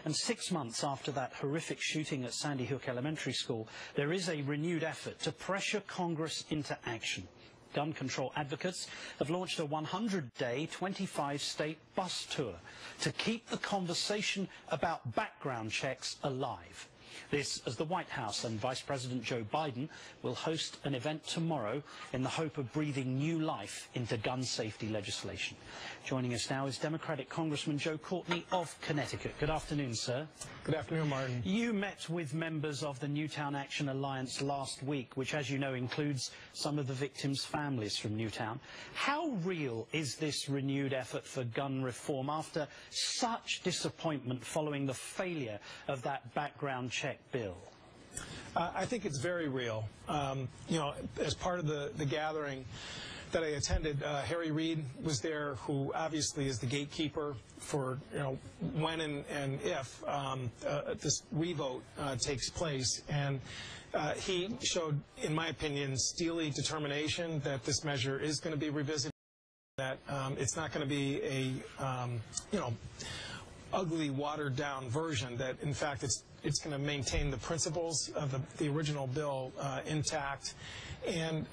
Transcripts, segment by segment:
And 6 months after that horrific shooting at Sandy Hook Elementary School, there is a renewed effort to pressure Congress into action. Gun control advocates have launched a 100-day, 25-state bus tour to keep the conversation about background checks alive. This as the White House and Vice President Joe Biden will host an event tomorrow in the hope of breathing new life into gun safety legislation. Joining us now is Democratic Congressman Joe Courtney of Connecticut. Good afternoon, sir. Good afternoon, Martin. You met with members of the Newtown Action Alliance last week, which, as you know, includes some of the victims' families from Newtown. How real is this renewed effort for gun reform after such disappointment following the failure of that background check bill? I think it's very real. You know, as part of the gathering that I attended, Harry Reid was there, who obviously is the gatekeeper for, you know, when and if this revote takes place. And he showed, in my opinion, steely determination that this measure is going to be revisited, that it's not going to be a, you know, ugly, watered-down version, that, in fact, it's going to maintain the principles of the original bill intact. And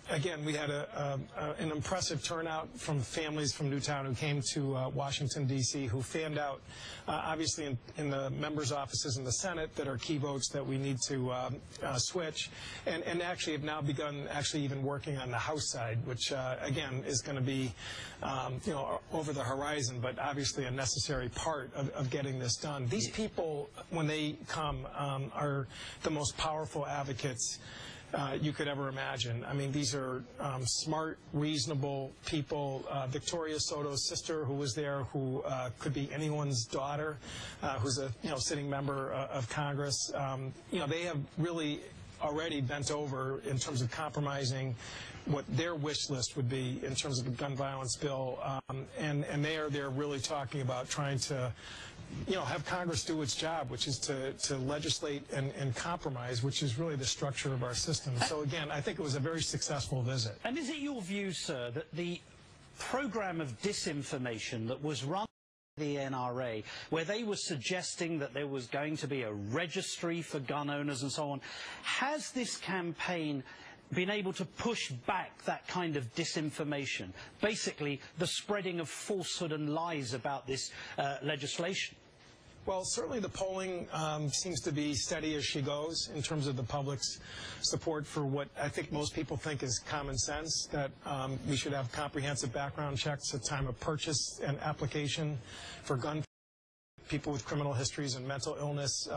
again, we had an impressive turnout from families from Newtown who came to Washington, D.C., who fanned out, obviously, in the members' offices in the Senate that are key votes that we need to switch, and actually have now begun even working on the House side, which, again, is going to be, you know, over the horizon, but obviously a necessary part of getting this done. These people, when they come, are the most powerful advocates you could ever imagine. I mean, these are smart, reasonable people. Victoria Soto's sister, who was there, who could be anyone's daughter, who's a sitting member of Congress. You know, they have really already bent over in terms of compromising what their wish list would be in terms of a gun violence bill, and they're really talking about trying to, you know, have Congress do its job, which is to legislate and compromise, which is really the structure of our system. So again, I think it was a very successful visit. And is it your view, sir, that the program of disinformation that was run by the NRA, where they were suggesting that there was going to be a registry for gun owners and so on, has this campaign been able to push back that kind of disinformation, basically the spreading of falsehood and lies about this legislation? Well, certainly the polling seems to be steady as she goes in terms of the public's support for what I think most people think is common sense, that we should have comprehensive background checks at time of purchase and application for gun. People with criminal histories and mental illness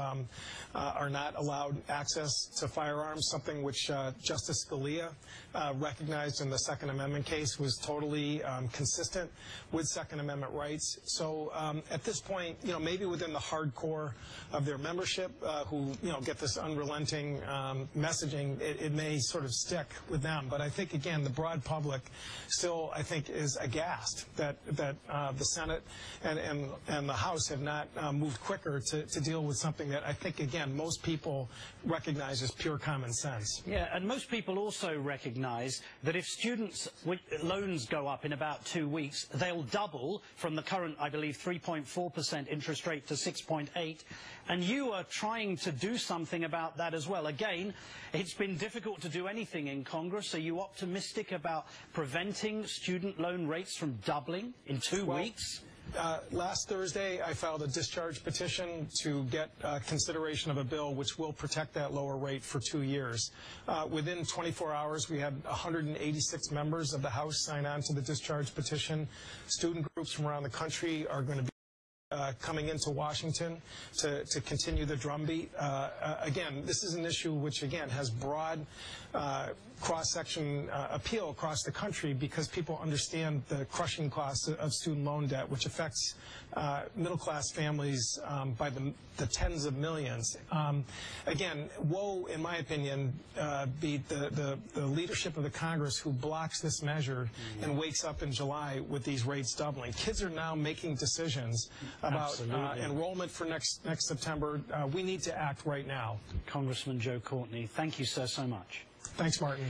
are not allowed access to firearms, something which Justice Scalia recognized in the Second Amendment case was totally consistent with Second Amendment rights. So at this point, you know, maybe within the hardcore of their membership who, you know, get this unrelenting messaging, it may sort of stick with them. But I think, again, the broad public still, I think, is aghast that the Senate and the House have not moved quicker to deal with something that I think, again, most people recognize as pure common sense. Yeah, and most people also recognize that if students' loans go up in about 2 weeks, they'll double from the current, I believe, 3.4% interest rate to 6.8%. And you are trying to do something about that as well. Again, it's been difficult to do anything in Congress. Are you optimistic about preventing student loan rates from doubling in 2 weeks? Last Thursday, I filed a discharge petition to get consideration of a bill which will protect that lower rate for 2 years. Within 24 hours, we had 186 members of the House sign on to the discharge petition. Student groups from around the country are going to be coming into Washington to continue the drumbeat. Again, this is an issue which, again, has broad cross-section appeal across the country because people understand the crushing costs of student loan debt, which affects middle-class families by the tens of millions. Again, woe, in my opinion, be the leadership of the Congress who blocks this measure and wakes up in July with these rates doubling. Kids are now making decisions about enrollment for next September. We need to act right now. Congressman Joe Courtney, thank you, sir, so much. Thanks, Martin.